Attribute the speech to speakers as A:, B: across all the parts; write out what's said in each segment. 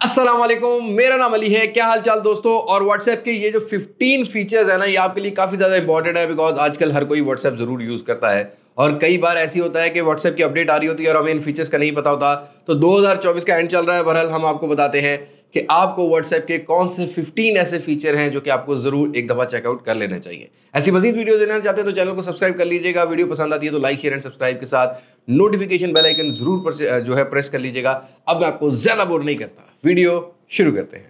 A: अस्सलाम वालेकुम, मेरा नाम अली है। क्या हाल चाल दोस्तों। और व्हाट्सएप के ये जो 15 फीचर्स है ना, ये आपके लिए काफ़ी ज़्यादा इंपॉर्टेंट है बिकॉज आजकल हर कोई व्हाट्सएप ज़रूर यूज़ करता है। और कई बार ऐसी होता है कि व्हाट्सएप की अपडेट आ रही होती है और हमें इन फीचर्स का नहीं पता होता। तो 2024 का एंड चल रहा है, बहरहाल हम आपको बताते हैं कि आपको व्हाट्सएप के कौन से 15 ऐसे फीचर हैं जो कि आपको ज़रूर एक दफ़ा चेकआउट कर लेना चाहिए। ऐसी मजीद वीडियो देखना चाहते हैं तो चैनल को सब्सक्राइब कर लीजिएगा। वीडियो पसंद आती है तो लाइक शेयर एंड सब्सक्राइब के साथ नोटिफिकेशन बेल आइकन जरूर जो है प्रेस कर लीजिएगा। अब मैं आपको ज़्यादा बोर नहीं करता, वीडियो शुरू करते हैं।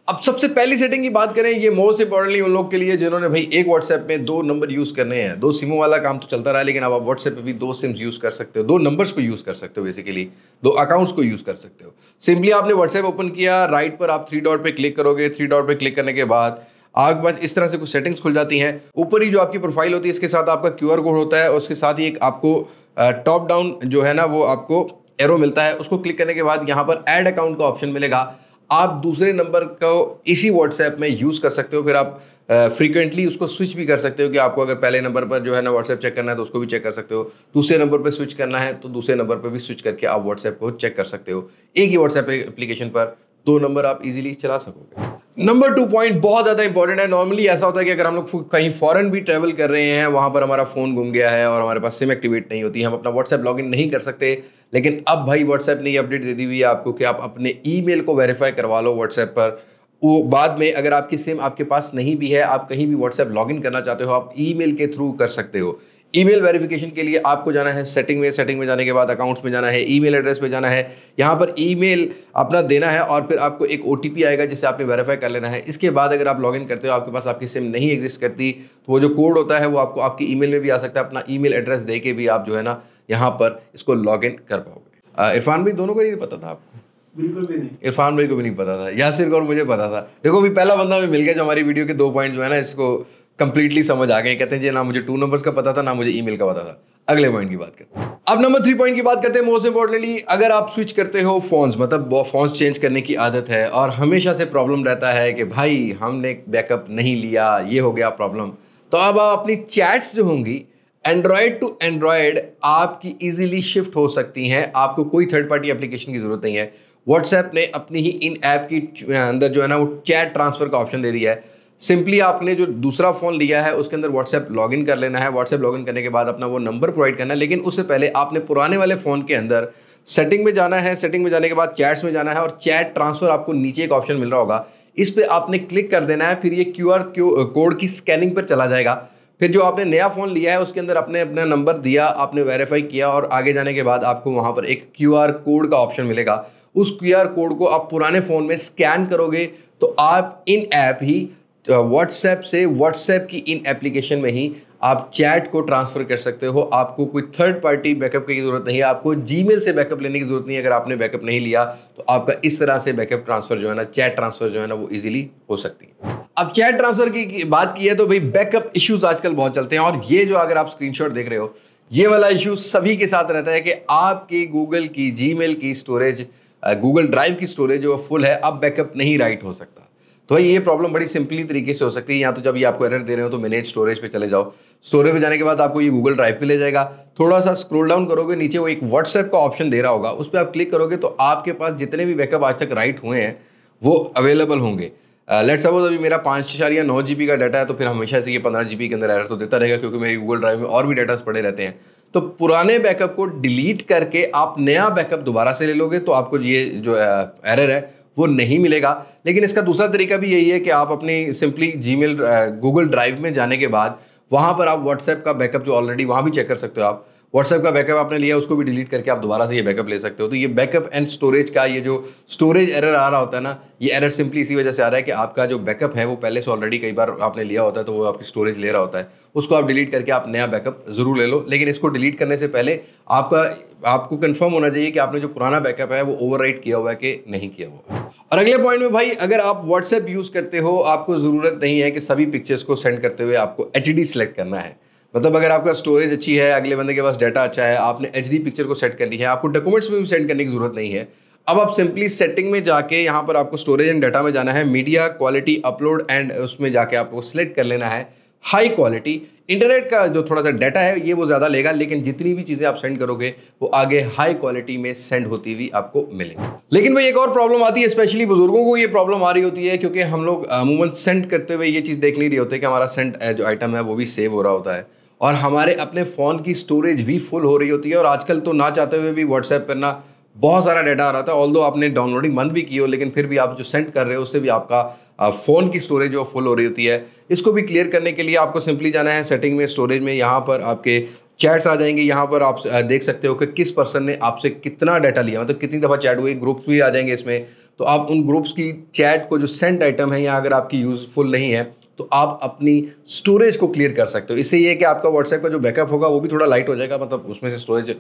A: अब सबसे पहली सेटिंग की बात करें, ये मोस्ट इंपॉर्टेंटली उन लोग के लिए जिन्होंने भाई एक व्हाट्सएप में दो नंबर यूज करने हैं। दो सिमों वाला काम तो चलता रहा, लेकिन अब आप व्हाट्सएप पे भी दो सिम्स यूज कर सकते हो, दो नंबर्स को यूज कर सकते हो, बेसिकली दो अकाउंट्स को यूज कर सकते हो। सिंपली आपने व्हाट्सएप ओपन किया, राइट पर आप थ्री डॉट पे क्लिक करोगे। थ्री डॉट पे क्लिक करने के बाद आपके पास इस तरह से कुछ सेटिंग्स खुल जाती हैं। ऊपर ही जो आपकी प्रोफाइल होती है, इसके साथ आपका क्यूआर कोड होता है और उसके साथ ही एक आपको टॉप डाउन जो है ना वो आपको एरो मिलता है। उसको क्लिक करने के बाद यहाँ पर ऐड अकाउंट का ऑप्शन मिलेगा। आप दूसरे नंबर को इसी व्हाट्सएप में यूज़ कर सकते हो। फिर आप फ्रीक्वेंटली उसको स्विच भी कर सकते हो कि आपको अगर पहले नंबर पर जो है ना व्हाट्सएप चेक करना है तो उसको भी चेक कर सकते हो। दूसरे नंबर पर स्विच करना है तो दूसरे नंबर पर भी स्विच करके आप व्हाट्सएप को चेक कर सकते हो। एक ही व्हाट्सएप एप्लीकेशन पर दो नंबर आप इजीली चला सकोगे। नंबर 2 पॉइंट बहुत ज़्यादा इंपॉर्टेंट है। नॉर्मली ऐसा होता है कि अगर हम लोग कहीं फॉरेन भी ट्रैवल कर रहे हैं, वहाँ पर हमारा फ़ोन गुम गया है और हमारे पास सिम एक्टिवेट नहीं होती, हम अपना व्हाट्सएप लॉगिन नहीं कर सकते। लेकिन अब भाई व्हाट्सएप ने ये अपडेट दे दी हुई है आपको कि आप अपने ईमेल को वेरीफाई करवा लो व्हाट्सएप पर। वो बाद में अगर आपकी सिम आपके पास नहीं भी है, आप कहीं भी व्हाट्सएप लॉगिन करना चाहते हो, आप ईमेल के थ्रू कर सकते हो। ईमेल वेरिफिकेशन के लिए आपको जाना है सेटिंग में जाने के बाद अकाउंट्स में जाना है, ईमेल एड्रेस पे जाना है। यहाँ पर ईमेल अपना देना है और फिर आपको एक ओटीपी आएगा जिसे आपने वेरीफाई कर लेना है। इसके बाद अगर आप लॉगिन करते हो, आपके पास आपकी सिम नहीं एग्जिस्ट करती, तो वो जो कोड होता है वो आपको आपकी ईमेल में भी आ सकता है। अपना ईमेल एड्रेस दे के भी आप जो है ना यहाँ पर इसको लॉगिन कर पाओगे। इरफान भाई दोनों को नहीं पता था आपको?
B: बिल्कुल भी नहीं।
A: इरफान भाई को भी नहीं पता था, यासिर को और मुझे पता था। देखो भी पहला बंदा भी मिल गया जो हमारी वीडियो के 2 पॉइंट जो है ना इसको कंप्लीटली समझ आ गए। कहते हैं जी ना मुझे 2 नंबर्स का पता था ना मुझे ईमेल का पता था। अगले पॉइंट की बात करते हैं। अब नंबर 3 पॉइंट की बात करते हैं। मोस्ट इंपॉर्टेंटली अगर आप स्विच करते हो फोन्स, मतलब फोन्स चेंज करने की आदत है और हमेशा से प्रॉब्लम रहता है कि भाई हमने बैकअप नहीं लिया, ये हो गया प्रॉब्लम, तो अब आप अपनी चैट्स जो होंगी एंड्रॉयड टू एंड्रॉयड आपकी इजीली शिफ्ट हो सकती हैं। आपको कोई थर्ड पार्टी एप्लीकेशन की जरूरत नहीं है। व्हाट्सएप ने अपनी ही इन ऐप की अंदर जो है ना वो चैट ट्रांसफर का ऑप्शन दे दिया है। सिंपली आपने जो दूसरा फ़ोन लिया है उसके अंदर व्हाट्सएप लॉगिन कर लेना है। व्हाट्सएप लॉगिन करने के बाद अपना वो नंबर प्रोवाइड करना है, लेकिन उससे पहले आपने पुराने वाले फ़ोन के अंदर सेटिंग में जाना है। सेटिंग में जाने के बाद चैट्स में जाना है और चैट ट्रांसफ़र आपको नीचे एक ऑप्शन मिल रहा होगा, इस पर आपने क्लिक कर देना है। फिर ये QR कोड की स्कैनिंग पर चला जाएगा। फिर जो आपने नया फ़ोन लिया है उसके अंदर आपने अपना नंबर दिया, आपने वेरीफाई किया और आगे जाने के बाद आपको वहाँ पर एक QR कोड का ऑप्शन मिलेगा। उस QR कोड को आप पुराने फ़ोन में स्कैन करोगे तो आप इन ऐप ही व्हाट्सएप से व्हाट्सएप की इन एप्लीकेशन में ही आप चैट को ट्रांसफ़र कर सकते हो। आपको कोई थर्ड पार्टी बैकअप की ज़रूरत नहीं है। आपको जीमेल से बैकअप लेने की ज़रूरत नहीं है। अगर आपने बैकअप नहीं लिया तो आपका इस तरह से बैकअप ट्रांसफ़र जो है ना, चैट ट्रांसफ़र जो है ना वो ईजिली हो सकती है। अब चैट ट्रांसफ़र की बात की है तो भाई बैकअप इश्यूज आजकल बहुत चलते हैं और ये जो अगर आप स्क्रीनशॉट देख रहे हो, ये वाला इशू सभी के साथ रहता है कि आपकी गूगल की जीमेल की स्टोरेज, गूगल ड्राइव की स्टोरेज जो फुल है, अब बैकअप नहीं राइट हो सकता। तो भाई ये प्रॉब्लम बड़ी सिंपली तरीके से हो सकती है। या तो जब ये आपको एरर दे रहे हो तो मैनेज स्टोरेज पे चले जाओ। स्टोरेज पे जाने के बाद आपको ये गूगल ड्राइव पे ले जाएगा। थोड़ा सा स्क्रॉल डाउन करोगे, नीचे वो एक व्हाट्सएप का ऑप्शन दे रहा होगा, उस पर आप क्लिक करोगे तो आपके पास जितने भी बैकअप आज तक राइट हुए हैं वो अवेलेबल होंगे। लेट्स सपोज अभी मेरा 5.9 GB का डाटा है, तो फिर हमेशा से ये 15 GB के अंदर एरर तो देता रहेगा क्योंकि मेरी गूगल ड्राइव में और भी डाटास पड़े रहते हैं। तो पुराने बैकअप को डिलीट करके आप नया बैकअप दोबारा से ले लोगे तो आपको ये जो एरर है वो नहीं मिलेगा। लेकिन इसका दूसरा तरीका भी यही है कि आप अपनी सिंपली जीमेल गूगल ड्राइव में जाने के बाद वहाँ पर आप व्हाट्सएप का बैकअप जो ऑलरेडी वहाँ भी चेक कर सकते हो। आप व्हाट्सएप का बैकअप आपने लिया, उसको भी डिलीट करके आप दोबारा से ये बैकअप ले सकते हो। तो ये बैकअप एंड स्टोरेज का ये जो स्टोरेज एरर आ रहा होता है ना, ये एरर सिंपली इसी वजह से आ रहा है कि आपका जो बैकअप है वो पहले से ऑलरेडी कई बार आपने लिया होता है, तो वो आपकी स्टोरेज ले रहा होता है। उसको आप डिलीट करके आप नया बैकअप जरूर ले लो, लेकिन इसको डिलीट करने से पहले आपको कंफर्म होना चाहिए कि आपने जो पुराना बैकअप है वो ओवरराइट किया हुआ है कि नहीं किया हुआ है। और अगले पॉइंट में भाई, अगर आप व्हाट्सएप यूज करते हो, आपको जरूरत नहीं है कि सभी पिक्चर्स को सेंड करते हुए आपको HD सेलेक्ट करना है। मतलब अगर आपका स्टोरेज अच्छी है, अगले बंदे के पास डाटा अच्छा है, आपने HD पिक्चर को सेट करनी है, आपको डॉक्यूमेंट्स में भी सेंड करने की जरूरत नहीं है। अब आप सिंपली सेटिंग में जाके यहाँ पर आपको स्टोरेज एंड डाटा में जाना है, मीडिया क्वालिटी अपलोड एंड उसमें जाके आपको सिलेक्ट कर लेना है हाई क्वालिटी। इंटरनेट का जो थोड़ा सा डाटा है ये वो ज़्यादा लेगा, लेकिन जितनी भी चीज़ें आप सेंड करोगे वो आगे हाई क्वालिटी में सेंड होती हुई आपको मिलेंगी। लेकिन भाई एक और प्रॉब्लम आती है, स्पेशली बुजुर्गों को ये प्रॉब्लम आ रही होती है, क्योंकि हम लोग अमूमन सेंड करते हुए ये चीज़ देख नहीं रहे होते कि हमारा सेंड जो आइटम है वो भी सेव हो रहा होता है और हमारे अपने फ़ोन की स्टोरेज भी फुल हो रही होती है। और आजकल तो ना चाहते हुए भी व्हाट्सएप पर ना बहुत सारा डाटा आ रहा था, ऑल्दो आपने डाउनलोडिंग बंद भी की हो, लेकिन फिर भी आप जो सेंड कर रहे हो उससे भी आपका फ़ोन की स्टोरेज जो फुल हो रही होती है। इसको भी क्लियर करने के लिए आपको सिंपली जाना है सेटिंग में, स्टोरेज में, यहाँ पर आपके चैट्स आ जाएंगे। यहाँ पर आप देख सकते हो कि किस पर्सन ने आपसे कितना डाटा लिया, मतलब कितनी दफ़ा चैट हुई। ग्रुप्स भी आ जाएंगे इसमें, तो आप उन ग्रुप्स की चैट को जो सेंट आइटम है या अगर आपकी यूज़फुल नहीं है तो आप अपनी स्टोरेज को क्लियर कर सकते हो। इससे ये है कि आपका व्हाट्सएप का जो बैकअप होगा वो भी थोड़ा लाइट हो जाएगा, मतलब उसमें से स्टोरेज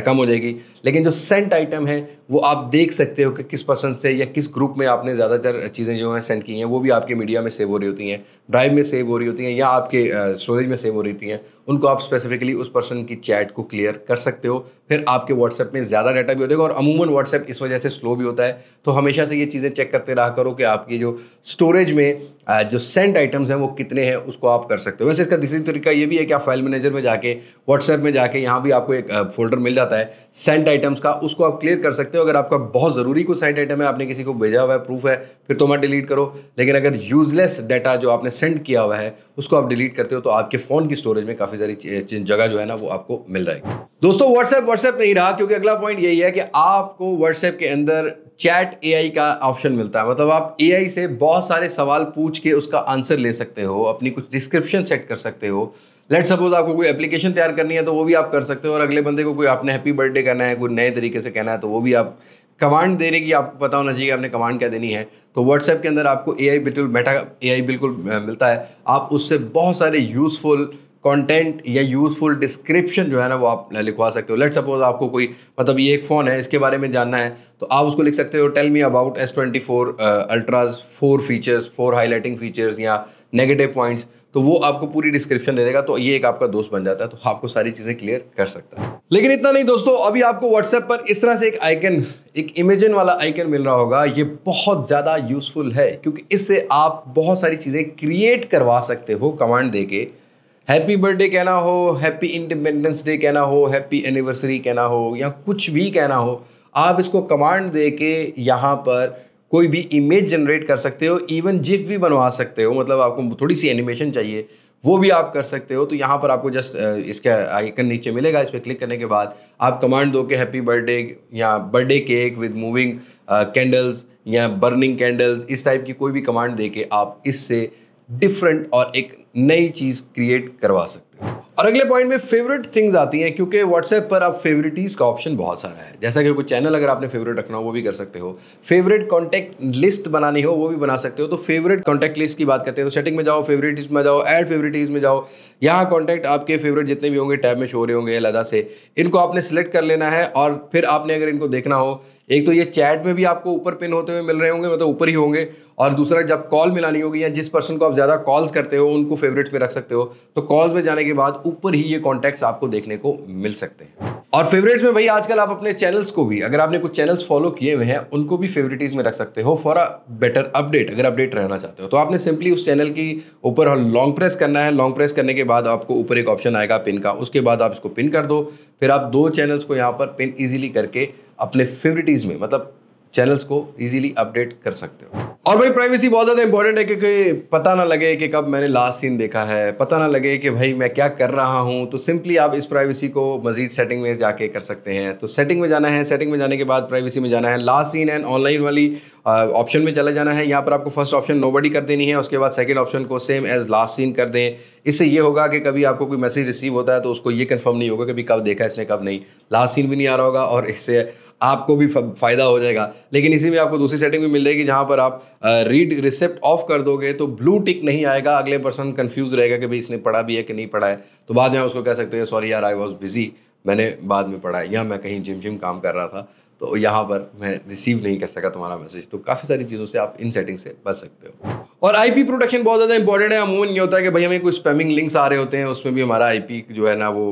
A: कम हो जाएगी। लेकिन जो सेंट आइटम है वो आप देख सकते हो कि किस पर्सन से या किस ग्रुप में आपने ज़्यादातर चीज़ें जो हैं सेंड की हैं, वो भी आपके मीडिया में सेव हो रही होती हैं, ड्राइव में सेव हो रही होती हैं या आपके स्टोरेज में सेव हो रही होती हैं। उनको आप स्पेसिफिकली उस पर्सन की चैट को क्लियर कर सकते हो, फिर आपके व्हाट्सएप में ज़्यादा डाटा भी हो जाएगा। और अमूमन व्हाट्सएप इस वजह से स्लो भी होता है, तो हमेशा से ये चीज़ें चेक करते रहा करो कि आपकी जो स्टोरेज में जो सेंट आइटम्स हैं वो कितने हैं, उसको आप कर सकते हो। वैसे इसका दूसरी तरीका ये भी है कि आप फाइल मैनेजर में जाके व्हाट्सएप में जाके यहाँ भी आपको एक फोल्डर मिल जाता है सेंट आइटम्स का, उसको आप क्लियर कर सकते हो। अगर आपका बहुत ज़रूरी कोई सेंट आइटम है, आपने किसी को भेजा हुआ है, प्रूफ है, फिर तो मत डिलीट करो। लेकिन अगर यूजलेस डाटा जो आपने सेंड किया हुआ है उसको आप डिलीट करते हो तो आपके फ़ोन की स्टोरेज में काफ़ी सारी जगह जो है ना वो आपको मिल जाएगी। दोस्तों व्हाट्सएप नहीं रहा, क्योंकि अगला पॉइंट यही है कि आपको व्हाट्सएप के अंदर चैट एआई का ऑप्शन मिलता है। मतलब आप एआई से बहुत सारे सवाल पूछ के उसका आंसर ले सकते हो, अपनी कुछ डिस्क्रिप्शन सेट कर सकते हो। लेट सपोज आपको कोई एप्लीकेशन तैयार करनी है तो वो भी आप कर सकते हो, और अगले बंदे को कोई आपने हैप्पी बर्थडे करना है, कोई नए तरीके से कहना है, तो वो भी आप कमांड देने की आपको पता होना चाहिए आपने कमांड क्या देनी है। तो व्हाट्सएप के अंदर आपको एआई बिल्कुल मेटा एआई बिल्कुल मिलता है। आप उससे बहुत सारे यूज़फुल कंटेंट या यूज़फुल डिस्क्रिप्शन जो है ना वो आप लिखवा सकते हो। लेट सपोज आपको कोई, मतलब ये एक फ़ोन है, इसके बारे में जानना है, तो आप उसको लिख सकते हो tell me about S24 ultras 4 features, 4 highlighting features या नेगेटिव पॉइंट्स, तो वो आपको पूरी डिस्क्रिप्शन दे देगा। तो ये एक आपका दोस्त बन जाता है, तो आपको सारी चीज़ें क्लियर कर सकता है। लेकिन इतना नहीं दोस्तों, अभी आपको व्हाट्सएप पर इस तरह से एक आइकन, एक इमेजन वाला आइकन मिल रहा होगा। ये बहुत ज़्यादा यूज़फुल है, क्योंकि इससे आप बहुत सारी चीज़ें क्रिएट करवा सकते हो कमांड दे के। हैप्पी बर्थडे कहना हो, हैप्पी इंडिपेंडेंस डे कहना हो, हैप्पी एनिवर्सरी कहना हो, या कुछ भी कहना हो, आप इसको कमांड दे के यहाँ पर कोई भी इमेज जनरेट कर सकते हो। इवन जिफ भी बनवा सकते हो, मतलब आपको थोड़ी सी एनिमेशन चाहिए वो भी आप कर सकते हो। तो यहाँ पर आपको जस्ट इसका आइकन नीचे मिलेगा, इस पर क्लिक करने के बाद आप कमांड दो कि हैप्पी बर्थडे या birthday cake with moving candles या बर्निंग कैंडल्स, इस टाइप की कोई भी कमांड दे के आप इससे डिफरेंट और एक नई चीज़ क्रिएट करवा सकते हो। और अगले पॉइंट में फेवरेट थिंग्स आती हैं, क्योंकि व्हाट्सएप पर आप फेवरेटीज़ का ऑप्शन बहुत सारा है। जैसा कि कोई चैनल अगर आपने फेवरेट रखना हो वो भी कर सकते हो, फेवरेट कॉन्टैक्ट लिस्ट बनानी हो वो भी बना सकते हो। तो फेवरेट कॉन्टैक्ट लिस्ट की बात करते हैं तो सेटिंग में जाओ, फेवरेटीज में जाओ, ऐड फेवरेटीज में जाओ। यहाँ कॉन्टैक्ट आपके फेवरेट जितने भी होंगे टैब में शो हो रहे होंगे अलग से, इनको आपने सिलेक्ट कर लेना है। और फिर आपने अगर इनको देखना हो, एक तो ये चैट में भी आपको ऊपर पिन होते हुए मिल रहे होंगे, मतलब ऊपर ही होंगे, और दूसरा जब कॉल मिलानी होगी या जिस पर्सन को आप ज़्यादा कॉल्स करते हो उनको फेवरेट्स पे रख सकते हो। तो कॉल्स में जाने के बाद ऊपर ही ये कॉन्टैक्ट्स आपको देखने को मिल सकते हैं। और फेवरेट्स में भाई आजकल आप अपने चैनल्स को भी, अगर आपने कुछ चैनल्स फॉलो किए हुए हैं उनको भी फेवरेटीज में रख सकते हो फॉर अ बेटर अपडेट। अगर अपडेट रहना चाहते हो तो आपने सिंपली उस चैनल की ऊपर लॉन्ग प्रेस करना है। लॉन्ग प्रेस करने के बाद आपको ऊपर एक ऑप्शन आएगा पिन का, उसके बाद आप इसको पिन कर दो। फिर आप दो चैनल्स को यहाँ पर पिन ईजिली करके अपने फेवरेटीज में, मतलब चैनल्स को इजीली अपडेट कर सकते हो। और भाई प्राइवेसी बहुत ज़्यादा इंपॉर्टेंट है, क्योंकि पता ना लगे कि कब मैंने लास्ट सीन देखा है, पता ना लगे कि भाई मैं क्या कर रहा हूँ। तो सिंपली आप इस प्राइवेसी को मजीद सेटिंग में जाके कर सकते हैं। तो सेटिंग में जाना है, सेटिंग में जाने के बाद प्राइवेसी में जाना है, लास्ट सीन एंड ऑनलाइन वाली ऑप्शन में चले जाना है। यहाँ पर आपको फर्स्ट ऑप्शन नोबडी कर देनी है, उसके बाद सेकंड ऑप्शन को सेम एज लास्ट सीन कर दें। इससे ये होगा कि कभी आपको कोई मैसेज रिसीव होता है तो उसको ये कंफर्म नहीं होगा कभी कब देखा इसने कब नहीं, लास्ट सीन भी नहीं आ रहा होगा और इससे आपको भी फ़ायदा हो जाएगा। लेकिन इसी में आपको दूसरी सेटिंग भी मिल जाएगी, जहाँ पर आप रीड रिसिप्ट ऑफ कर दोगे तो ब्लू टिक नहीं आएगा। अगले पर्सन कंफ्यूज रहेगा कि भाई इसने पढ़ा भी है कि नहीं पढ़ा है, तो बाद में आप उसको कह सकते हो सॉरी यार आई वॉज बिजी, मैंने बाद में पढ़ा है, या मैं कहीं जिम काम कर रहा था तो यहाँ पर मैं रिसीव नहीं कर सका तुम्हारा मैसेज। तो काफ़ी सारी चीज़ों से आप इन सेटिंग से बच सकते हो। और आईपी प्रोटेक्शन बहुत ज़्यादा इंपॉर्टेंट है। अमूमन ये होता है कि भाई हमें कोई स्पैमिंग लिंक्स आ रहे होते हैं, उसमें भी हमारा आईपी जो है ना वो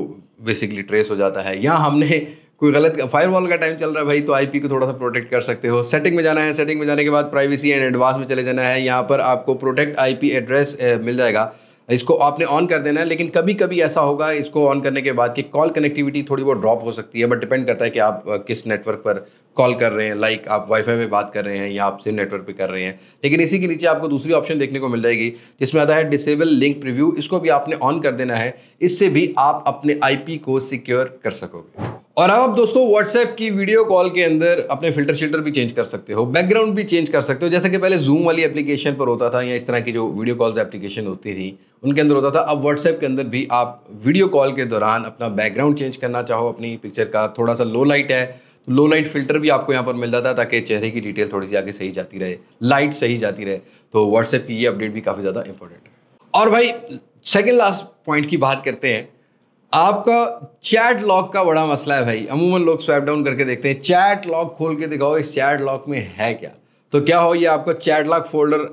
A: बेसिकली ट्रेस हो जाता है। यहाँ हमने कोई गलत फायरवॉल का टाइम चल रहा है भाई, तो आईपी को थोड़ा सा प्रोटेक्ट कर सकते हो। सेटिंग में जाना है, सेटिंग में जाने के बाद प्राइवेसी एंड एडवांस में चले जाना है। यहाँ पर आपको प्रोटेक्ट आईपी एड्रेस मिल जाएगा। इसको आपने ऑन कर देना है। लेकिन कभी कभी ऐसा होगा इसको ऑन करने के बाद कि कॉल कनेक्टिविटी थोड़ी बहुत ड्रॉप हो सकती है, बट डिपेंड करता है कि आप किस नेटवर्क पर कॉल कर रहे हैं। लाइक आप वाईफाई पे बात कर रहे हैं या आप सिम नेटवर्क पे कर रहे हैं। लेकिन इसी के नीचे आपको दूसरी ऑप्शन देखने को मिल जाएगी जिसमें आता है डिसेबल लिंक प्रीव्यू। इसको भी आपने ऑन कर देना है, इससे भी आप अपने आईपी को सिक्योर कर सकोगे। और अब आप दोस्तों व्हाट्सएप की वीडियो कॉल के अंदर अपने फिल्टर शिल्टर भी चेंज कर सकते हो, बैकग्राउंड भी चेंज कर सकते हो। जैसे कि पहले जूम वाली एप्लीकेशन पर होता था या इस तरह की जो वीडियो कॉल्स एप्लीकेशन होती थी उनके अंदर होता था, अब व्हाट्सएप के अंदर भी आप वीडियो कॉल के दौरान अपना बैकग्राउंड चेंज करना चाहो अपनी पिक्चर का, थोड़ा सा लो लाइट है तो लो लाइट फिल्टर भी आपको यहाँ पर मिल जाता है ताकि चेहरे की डिटेल थोड़ी सी आगे सही जाती रहे, लाइट सही जाती रहे। तो व्हाट्सएप की ये अपडेट भी काफ़ी ज़्यादा इंपॉर्टेंट है। और भाई सेकेंड लास्ट पॉइंट की बात करते हैं। आपका चैट लॉग का बड़ा मसला है भाई। अमूमन लोग स्वैप डाउन करके देखते हैं, चैट लॉग खोल के दिखाओ इस चैट लॉग में है क्या। तो क्या हो, ये आपका चैट लॉग फोल्डर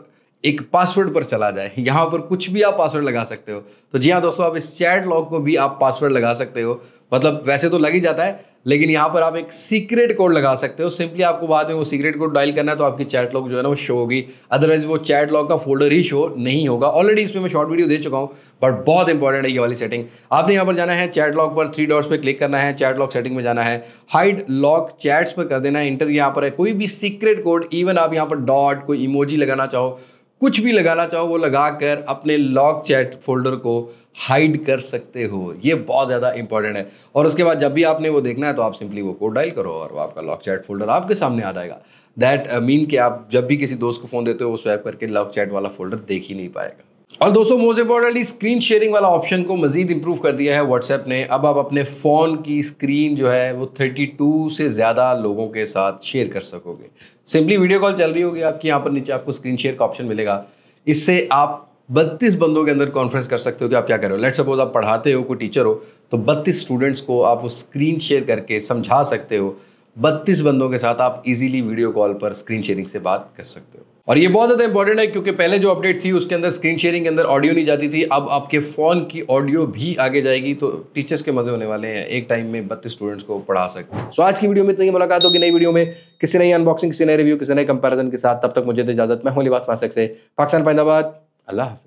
A: एक पासवर्ड पर चला जाए। यहाँ पर कुछ भी आप पासवर्ड लगा सकते हो। तो जी हाँ दोस्तों, आप इस चैट लॉग को भी आप पासवर्ड लगा सकते हो। मतलब वैसे तो लग ही जाता है, लेकिन यहाँ पर आप एक सीक्रेट कोड लगा सकते हो। सिंपली आपको बाद में वो सीक्रेट कोड डायल करना है तो आपकी चैट लॉग जो है ना वो शो होगी, अदरवाइज वो चैट लॉग का फोल्डर ही शो नहीं होगा। ऑलरेडी इस पर मैं शॉर्ट वीडियो दे चुका हूँ, बट बहुत इंपॉर्टेंट है ये वाली सेटिंग। आपने यहाँ पर जाना है चैट लॉग पर, 3 डॉट्स पे क्लिक करना है, चैट लॉग सेटिंग में जाना है, हाइड लॉग चैट्स पर कर देना है इंटर। यहाँ पर है कोई भी सीक्रेट कोड, इवन आप यहाँ पर डॉट कोई इमोजी लगाना चाहो, कुछ भी लगाना चाहो वो लगाकर अपने लॉग चैट फोल्डर को हाइड कर सकते हो। ये बहुत ज़्यादा इंपॉर्टेंट है। और उसके बाद जब भी आपने वो देखना है तो आप सिंपली वो कोड डायल करो और वो आपका लॉग चैट फोल्डर आपके सामने आ जाएगा। दैट मीन कि आप जब भी किसी दोस्त को फ़ोन देते हो वो स्वैप करके लॉग चैट वाला फोल्डर देख ही नहीं पाएगा। और दोस्तों मोस्ट इंपॉर्टेंटली स्क्रीन शेयरिंग वाला ऑप्शन को मजीद इंप्रूव कर दिया है व्हाट्सएप ने। अब आप अपने फ़ोन की स्क्रीन जो है वो 32 से ज़्यादा लोगों के साथ शेयर कर सकोगे। सिंपली वीडियो कॉल चल रही होगी आपकी, यहाँ पर नीचे आपको स्क्रीन शेयर का ऑप्शन मिलेगा। इससे आप 32 बंदों के अंदर कॉन्फ्रेंस कर सकते हो कि आप क्या कर रहे हो। लेट्स सपोज आप पढ़ाते हो, कोई टीचर हो, तो 32 स्टूडेंट्स को आप स्क्रीन शेयर करके समझा सकते हो। 32 बंदों के साथ आप इजीली वीडियो कॉल पर स्क्रीन शेयरिंग से बात कर सकते हो। और ये बहुत ज़्यादा इंपॉर्टेंट है क्योंकि पहले जो अपडेट थी उसके अंदर स्क्रीन शेयरिंग के अंदर ऑडियो नहीं जाती थी, अब आपके फ़ोन की ऑडियो भी आगे जाएगी। तो टीचर्स के मजे होने वाले हैं, एक टाइम में 32 स्टूडेंट्स को पढ़ा सकते हैं। सो आज की वीडियो में इतनी मुलाकात होगी नई वीडियो में किसी नई अनबॉक्सिंग, किसी नए रिव्यू, किसी नए कंपैरिजन के साथ। तब तक मुझे दे इजाजत। मैं हूं लिबास मासिक से, पाकिस्तान, फैज़ाबाद। अल्लाह हाफ़िज़।